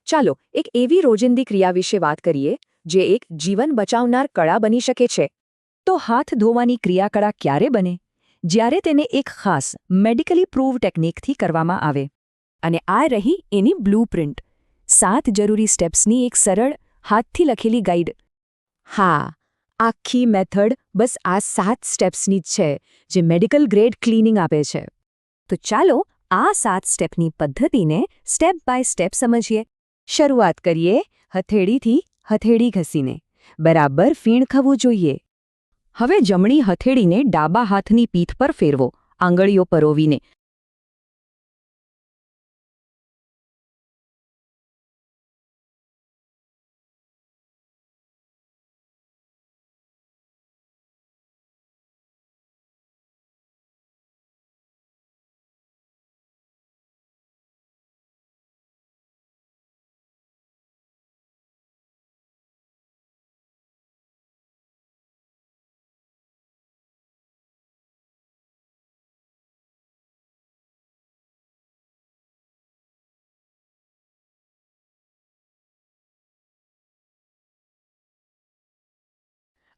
ચાલો એક એવી રોજિંદી ક્રિયા વિશે વાત કરીએ જે એક જીવન બચાવનાર કળા બની શકે છે. તો હાથ ધોવાની ક્રિયાકળા ક્યારે બને? જ્યારે તેને એક ખાસ મેડિકલી પ્રૂવ ટેકનિકથી કરવામાં આવે. અને આ રહી એની બ્લૂપ્રિન્ટ, 7 જરૂરી સ્ટેપ્સની એક સરળ હાથથી લખેલી ગાઈડ. હા, આખી મેથડ બસ આ 7 સ્ટેપ્સની જ છે જે મેડિકલ ગ્રેડ ક્લીનિંગ આપે છે. તો ચાલો આ 7 સ્ટેપની પદ્ધતિને સ્ટેપ બાય સ્ટેપ સમજીએ. શરૂઆત કરીએ હથેળીથી. હથેળી ઘસીને બરાબર ફીણ ખવું જોઈએ. હવે જમણી હથેળીને ડાબા હાથની પીઠ પર ફેરવો, આંગળીઓ પરોવીને.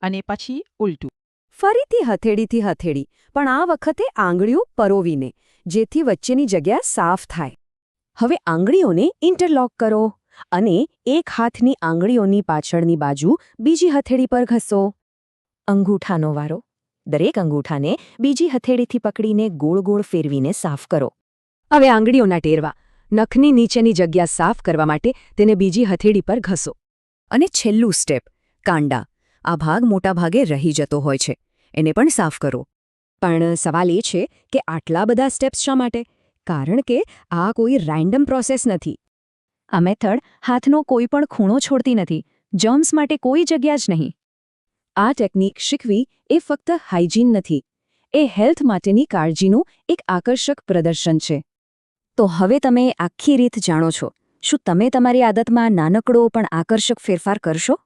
અને પછી ઉલટું. ફરીથી હથેળીથી હથેળી, પણ આ વખતે આંગળીઓ પરોવીને, જેથી વચ્ચેની જગ્યા સાફ થાય. હવે આંગળીઓને ઇન્ટરલોક કરો અને એક હાથની આંગળીઓની પાછળની બાજુ બીજી હથેળી પર ઘસો. અંગૂઠાનો વારો. દરેક અંગૂઠાને બીજી હથેળીથી પકડીને ગોળ ગોળ ફેરવીને સાફ કરો. હવે આંગળીઓના ટેરવા. નખની નીચેની જગ્યા સાફ કરવા માટે તેને બીજી હથેળી પર ઘસો. અને છેલ્લું સ્ટેપ, કાંડા. આ ભાગ મોટાભાગે રહી જતો હોય છે, એને પણ સાફ કરો. પણ સવાલ એ છે કે આટલા બધા સ્ટેપ્સ શા માટે? કારણ કે આ કોઈ રેન્ડમ પ્રોસેસ નથી. આ મેથડ હાથનો કોઈ પણ ખૂણો છોડતી નથી, જર્મ્સ માટે કોઈ જગ્યા જ નહીં. આ ટેકનિક શીખવી એ ફક્ત હાઇજીન નથી, એ હેલ્થ માટેની કાળજીનું એક આકર્ષક પ્રદર્શન છે. તો હવે તમે આખી રીત જાણો છો. શું તમે તમારી આદતમાં નાનકડો પણ આકર્ષક ફેરફાર કરશો?